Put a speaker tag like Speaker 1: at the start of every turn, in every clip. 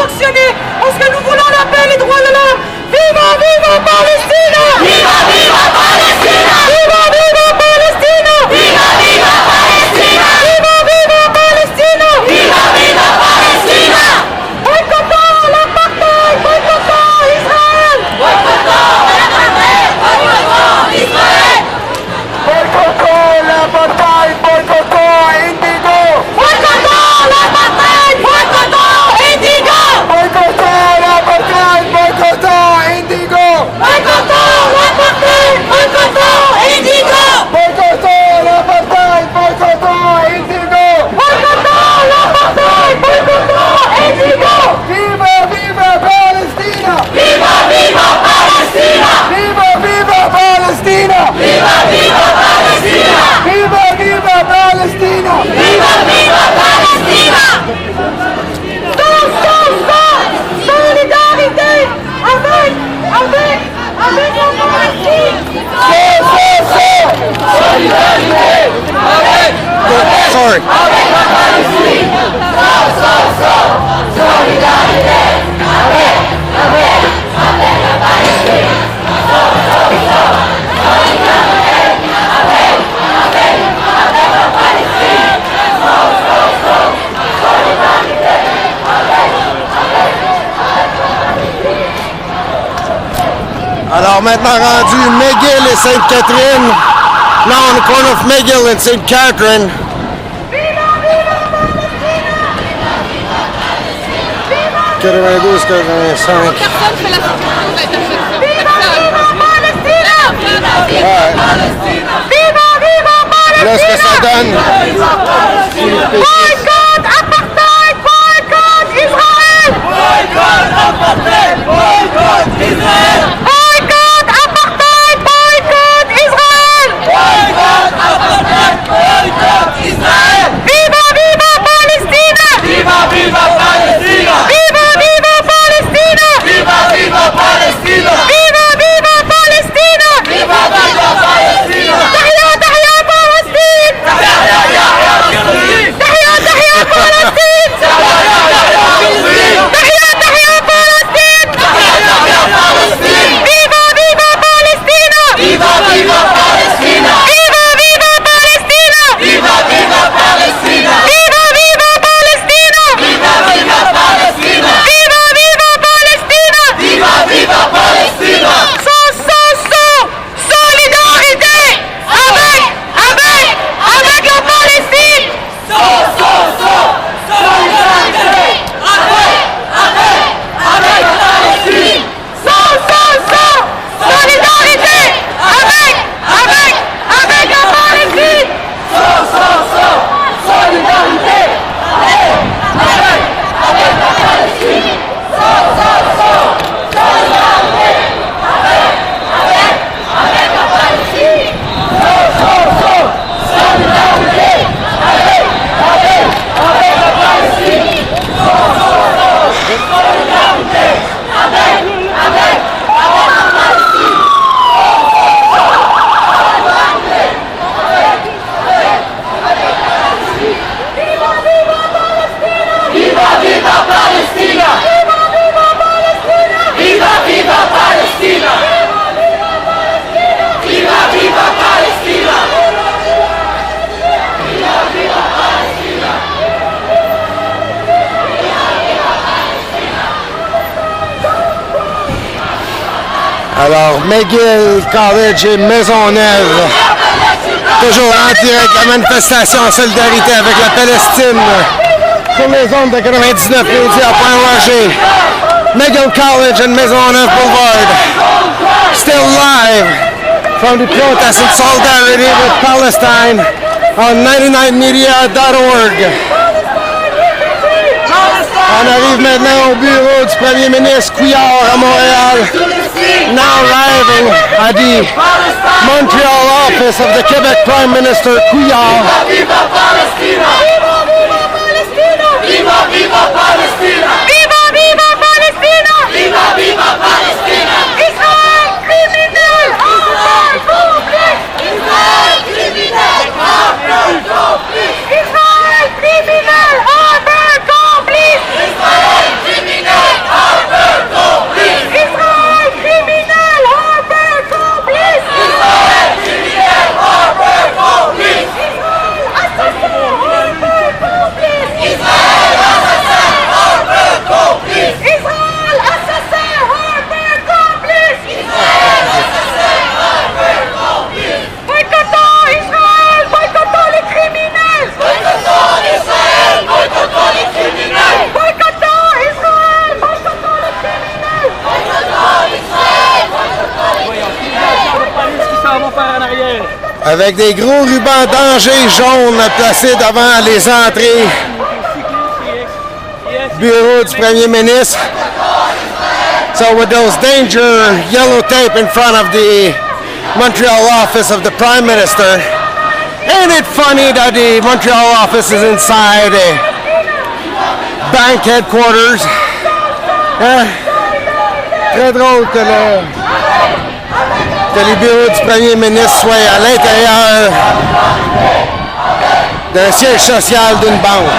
Speaker 1: sanctionner parce que nous voulons la paix et les droits de l'homme. Viva, viva Palestina! Viva, viva Palestina! Viva, viva Palestina! Viva, viva Palestina! Viva, viva Palestina! Viva, viva Palestina! Boycottons l'apartheid! Boycottons Israël! Boycottons l'apartheid! Boycottons Israël!
Speaker 2: Boycottons l'apartheid! Boycottons Indigo!
Speaker 1: Boycottons l'apartheid! Boycottons Indigo!
Speaker 2: Boycottons l'apartheid! Boycottons Indigo!
Speaker 1: Boycottons l'apartheid! Boycottons Indigo!
Speaker 2: Boycottons l'apartheid! Boycottons Indigo!
Speaker 1: Boycottons l'apartheid! Boycottons Indigo!
Speaker 2: Viva, viva Palestina!
Speaker 1: Viva, viva Palestina!
Speaker 2: Viva, viva Palestina!
Speaker 1: Viva, viva Palestina!
Speaker 2: Viva, viva Palestina!
Speaker 1: Viva, viva Palestina! Stop, stop, stop! Solidarité avec la Palestine! Solidarité avec
Speaker 2: Sorry.
Speaker 1: la Palestine! Solidarité avec la Palestine!
Speaker 2: Alors maintenant rendu McGill et Sainte-Catherine. Now on the corner of McGill and St. Catherine.
Speaker 1: Personne fait la photo
Speaker 2: Là, ce que ça donne.
Speaker 1: Boycott apartheid! Boycott Israël!
Speaker 3: Boycott apartheid! Boycott Israël!
Speaker 1: Boycott apartheid! Boycott Israël!
Speaker 3: Boycott apartheid! Boycott Israël!
Speaker 1: Viva, viva Palestina!
Speaker 3: Viva, viva Palestina!
Speaker 1: Viva, viva Palestina!
Speaker 3: Viva, viva Palestina!
Speaker 1: Viva, viva Palestina!
Speaker 3: Viva, viva Palestina!
Speaker 1: تحيا تحيا فلسطين!
Speaker 3: يحيى يحيى فلسطين!
Speaker 1: تحيا تحيا فلسطين!
Speaker 3: يحيى يحيى فلسطين!
Speaker 1: تحيا تحيا فلسطين!
Speaker 3: يحيى يحيى فلسطين!
Speaker 1: Viva, viva Palestina!
Speaker 3: Viva, viva Palestina!
Speaker 1: Viva, viva Palestina!
Speaker 3: Viva, viva Palestina!
Speaker 1: Viva, viva Palestina!
Speaker 3: Viva, viva Palestina!
Speaker 1: Viva, viva Palestina!
Speaker 3: Viva, viva Palestina!
Speaker 1: Solidarité avec la Palestine!
Speaker 3: Solidarité avec la Palestine!
Speaker 1: Solidarité avec la Palestine!
Speaker 3: Solidarité avec la Palestine! Viva, viva Palestina! Viva, viva Palestina! Viva, viva Palestina!
Speaker 2: Alors, McGill College et Maisonneuve. Toujours en direct la manifestation en solidarité avec la Palestine. Sur les ondes de 99.org. McGill College and Maisonneuve Boulevard. Still live from the protest in solidarity with Palestine on 99media.org. On arrive maintenant au bureau du premier ministre Couillard à Montréal. Now arriving at the Montreal office of the Quebec Prime Minister Couillard.
Speaker 3: Viva Palestina! Viva, viva Palestina!
Speaker 1: Viva, viva Palestina!
Speaker 3: Viva, viva Palestina!
Speaker 1: Israël criminel! Israël complice!
Speaker 3: Israël criminel! Israël complice!
Speaker 1: Israël criminel! Complice!
Speaker 3: Israël criminel!
Speaker 2: avec des gros rubans danger jaunes placés devant les entrées. Bureau du Premier ministre. So with those danger yellow tape in front of the Montreal office of the Prime Minister, ain't it funny that the Montreal office is inside a bank headquarters? Très drôle que les bureaux du Premier ministre soient à l'intérieur d'un siège social d'une banque.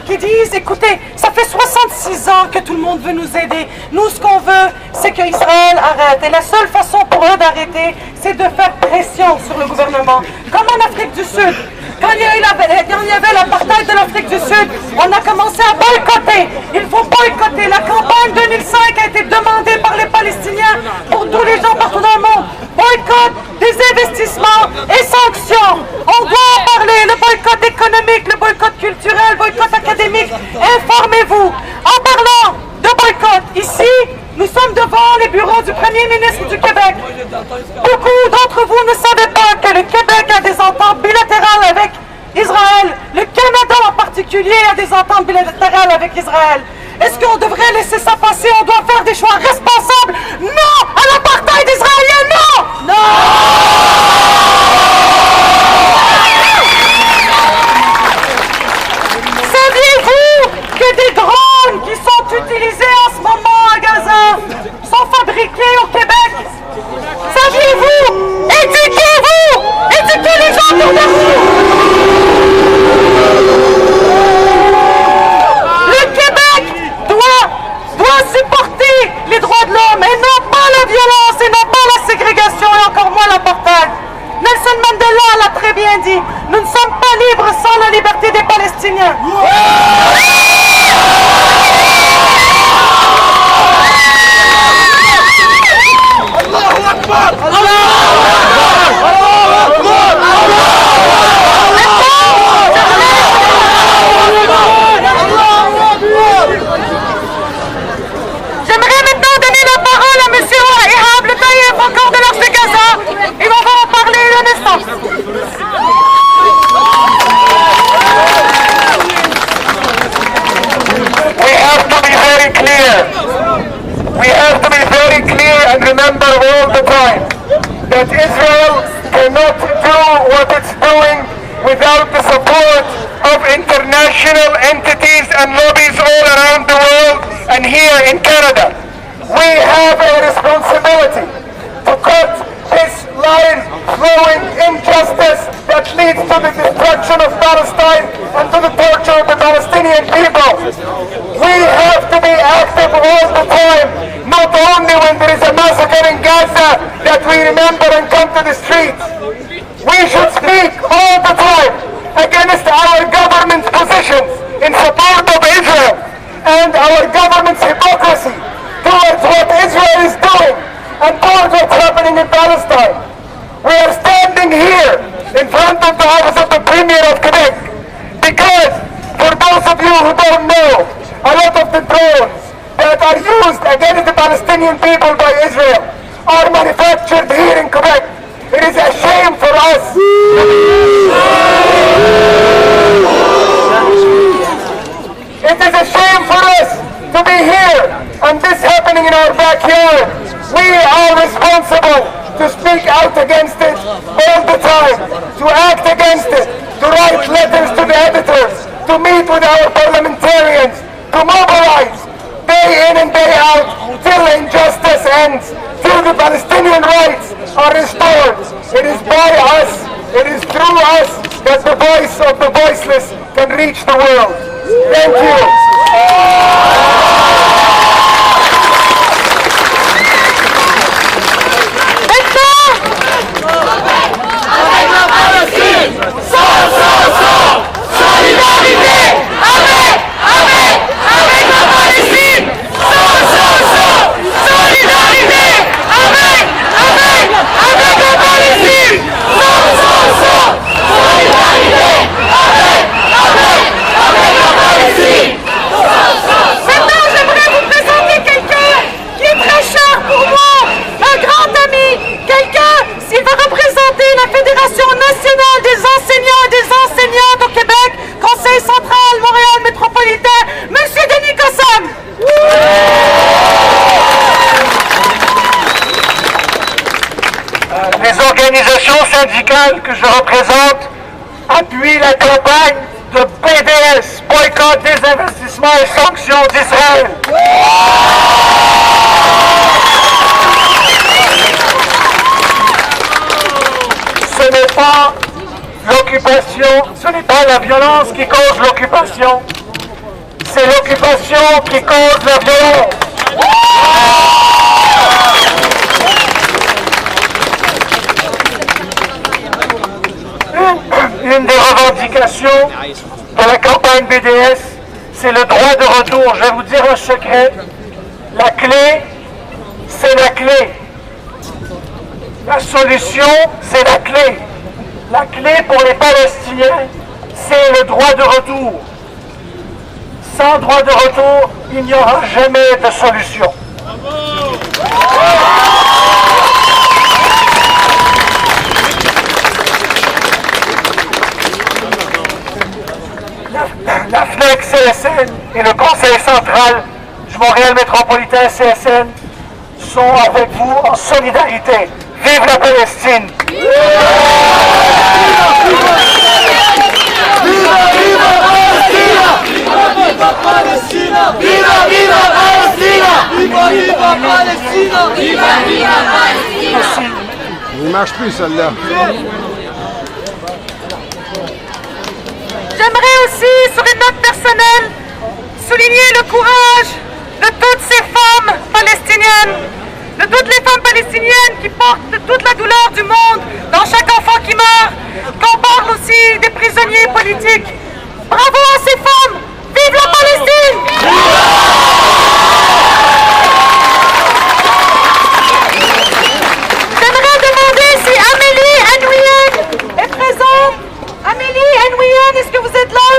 Speaker 1: Qui disent, écoutez, ça fait 66 ans que tout le monde veut nous aider. Nous, ce qu'on veut, c'est qu'Israël arrête. Et la seule façon pour eux d'arrêter, c'est de faire pression sur le gouvernement. Comme en Afrique du Sud. Quand il y avait l'apartheid de l'Afrique du Sud, on a commencé à boycotter. Il faut boycotter. La campagne 2005 a été demandée par les Palestiniens pour tous les gens partout dans le monde. Boycott des investissements et sanctions. On doit en parler. Le boycott économique, le boycott culturel, le boycott académique. Informez-vous. En parlant de boycott, ici, nous sommes devant les bureaux du Premier ministre du Québec. Beaucoup d'entre vous ne savaient pas que le Québec a des ententes bilatérales avec Israël. Le Canada en particulier a des ententes bilatérales avec Israël. Est-ce qu'on devrait laisser ça passer? On doit faire des choix responsables? Non à l'apartheid israélien, non! Non! Saviez-vous que des drones qui sont utilisés en ce moment à Gaza sont fabriqués au Québec? Saviez-vous? Éduquez-vous! Éduquez les gens autour de vous! Le Québec doit supporter les droits de l'homme et non pas la violence et non pas la ségrégation et encore moins l'apartheid. Nelson Mandela
Speaker 4: the time that Israel cannot do what it's doing without the support of international entities and lobbies all around the world and here in Canada. We have a responsibility to cut this line flowing injustice that leads to the destruction of Palestine and to the torture of the Palestinian people. We have to be active all the time, not only when there is a massacre in Gaza that we remember and come to the streets. We should speak all the time against our government's positions in support of Israel and our government's hypocrisy towards what Israel is doing and towards what's happening in Palestine. We are standing here in front of the office of the Premier of Quebec because, for those of you who don't know, a lot of the drones that are used against the Palestinian people by Israel are manufactured here in Quebec. It is a shame for us. It is a shame for us to be here and this happening in our backyard. We are responsible to speak out against it all the time, to act against it, to write letters to the editors, to meet with our parliamentarians, to mobilize day in and day out till injustice ends, till the Palestinian rights are restored. It is by us, it is through us that the voice of the voiceless can reach the world. Thank you. Les organisations syndicales que je représente appuient la campagne de BDS, boycott, désinvestissement et sanctions d'Israël. Ce n'est pas l'occupation, ce n'est pas la violence qui cause l'occupation, c'est l'occupation qui cause la violence. Une des revendications de la campagne BDS, c'est le droit de retour. Je vais vous dire un secret. La clé, c'est la clé. La solution, c'est la clé. La clé pour les Palestiniens, c'est le droit de retour. Sans droit de retour, il n'y aura jamais de solution. La FNEC CSN et le Conseil central du Montréal métropolitain CSN sont avec vous en solidarité. Vive la Palestine!
Speaker 3: Viva, viva Palestina! Viva Palestina! Viva, viva Palestina! Viva, viva Palestina! Viva, viva Palestina!
Speaker 2: Il ne marche plus celle-là.
Speaker 1: J'aimerais aussi, sur une note personnelle, souligner le courage de toutes ces femmes palestiniennes, de toutes les femmes palestiniennes qui portent toute la douleur du monde dans chaque enfant qui meurt, qu'on parle aussi des prisonniers politiques. Bravo à ces femmes! Vive la Palestine! J'aimerais demander si Amélie Henouyen est présente. Amélie Henouyen, est-ce que vous êtes là?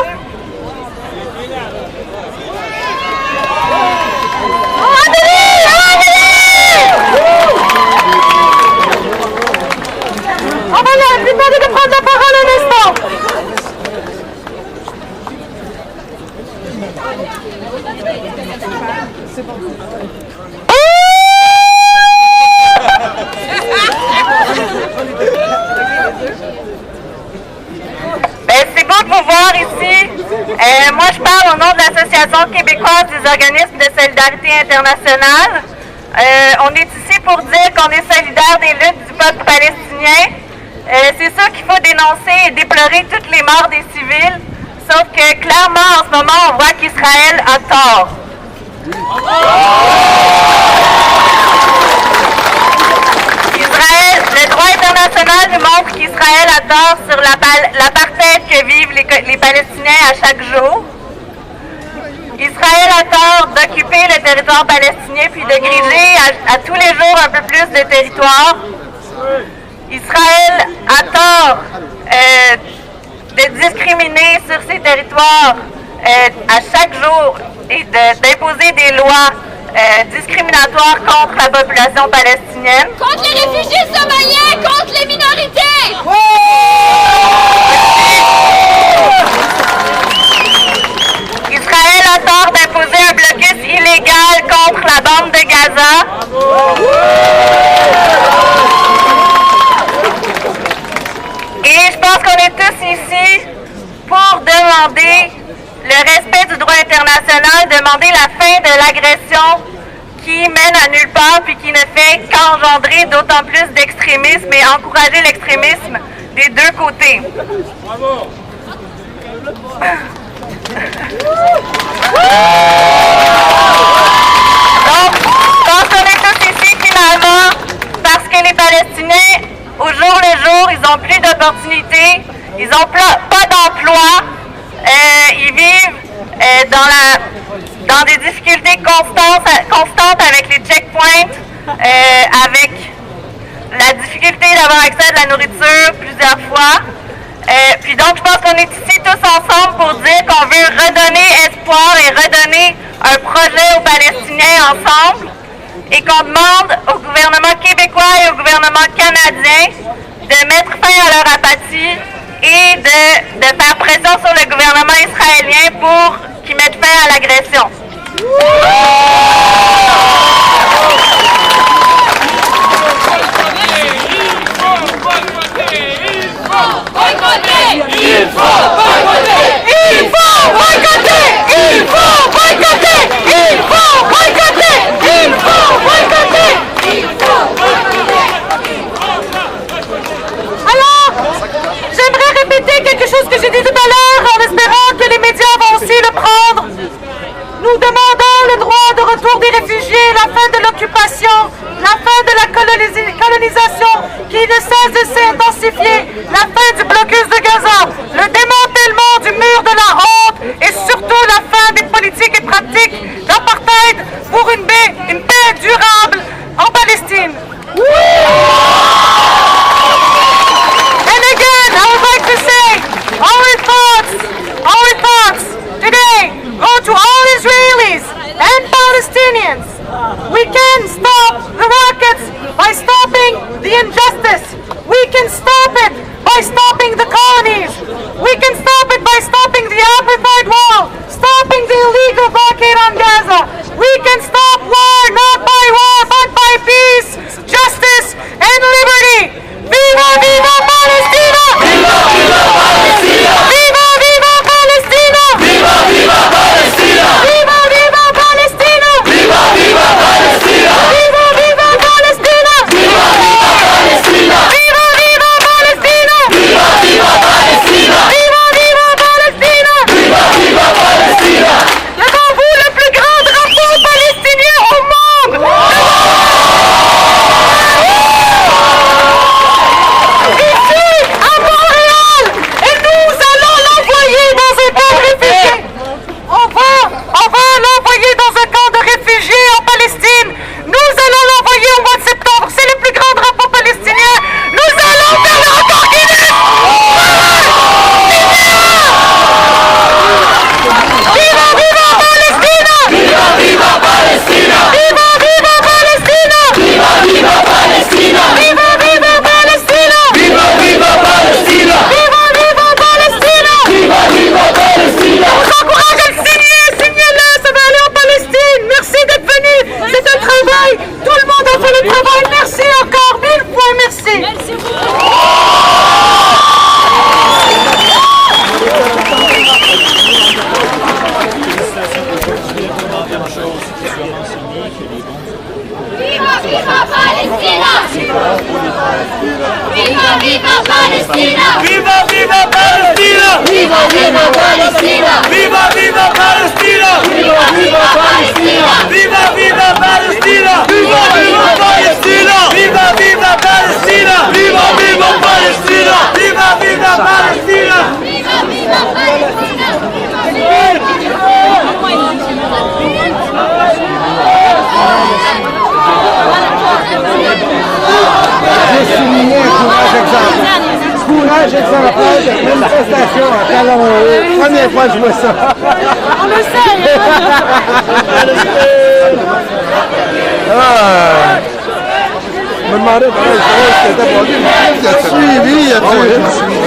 Speaker 1: Oh, Amélie! Amélie! On va lui demander de prendre la parole un instant. C'est beau de vous voir ici. Moi, je parle au nom de l'Association québécoise des organismes de solidarité internationale. On est ici pour dire qu'on est solidaire des luttes du peuple palestinien. C'est sûr qu'il faut dénoncer et déplorer toutes les morts des civils, sauf que clairement, en ce moment, on voit qu'Israël a tort. Le droit international nous montre qu'Israël a tort sur l'apartheid que vivent les Palestiniens à chaque jour. Israël a tort d'occuper le territoire palestinien puis de griger à tous les jours un peu plus de territoire. Israël a tort de discriminer sur ces territoires à chaque jour et d'imposer des lois discriminatoires contre la population palestinienne.
Speaker 5: Contre les réfugiés somaliens, contre les minorités!
Speaker 1: Israël a tort d'imposer un blocus illégal contre la bande de Gaza. Et je pense qu'on est tous ici pour demander le respect du droit international, demander la fin de l'agression qui mène à nulle part puis qui ne fait qu'engendrer d'autant plus d'extrémisme et encourager l'extrémisme des deux côtés. Bravo. Donc, je pense qu'on est tous ici finalement parce que les Palestiniens, au jour le jour, ils n'ont plus d'opportunités, ils n'ont pas d'emploi, ils vivent dans des difficultés constantes avec les checkpoints, avec la difficulté d'avoir accès à de la nourriture plusieurs fois. Puis donc, je pense qu'on est ici tous ensemble pour dire qu'on veut redonner espoir et redonner un projet aux Palestiniens ensemble et qu'on demande au gouvernement québécois et au gouvernement canadien de mettre fin à leur apathie et de faire pression sur le gouvernement israélien pour qu'il mette fin à l'agression. J'aimerais répéter quelque chose que j'ai dit tout à l'heure en espérant que les médias vont aussi le prendre. Nous demandons le droit de retour des réfugiés, la fin de l'occupation, la fin de la colonisation qui ne cesse de s'intensifier, la fin du blocus de Gaza, le démantèlement du mur de la honte et surtout la fin des politiques et pratiques d'apartheid pour une paix durable en Palestine. And again, I would like to say, our thoughts today go to all Israelis and Palestinians. We can stop the rockets by stopping the injustice. We can stop it by stopping the colonies. We can stop it by stopping the apartheid wall, stopping the illegal blockade on Gaza. We can stop war not by war but by peace, justice, and liberty. Viva, viva Palestina! Viva, viva Palestina! Viva, viva Palestina! Viva, viva Palestina! Viva, viva Palestina! Viva, viva Palestina! Viva, viva Palestina! Viva, viva Palestina! Viva, viva Palestina! Viva, viva Palestina! Viva, viva Palestina! Viva, viva Palestina! Devant vous, le plus grand drapeau palestinien au monde!
Speaker 3: Palestina! Viva, viva Palestina! Viva, viva Palestina! Viva, viva Palestina! Viva, viva Palestina! Viva, viva Palestina! Viva, viva Palestina! Viva, viva Palestina!
Speaker 5: Viva, viva Palestina!
Speaker 2: J'ai souligné courage exemplaire de manifestation à Talon-Haut. Première fois que je vois ça.
Speaker 1: On le sait.
Speaker 2: Je me demandais ce qui était passé. Il a suivi, il a suivi.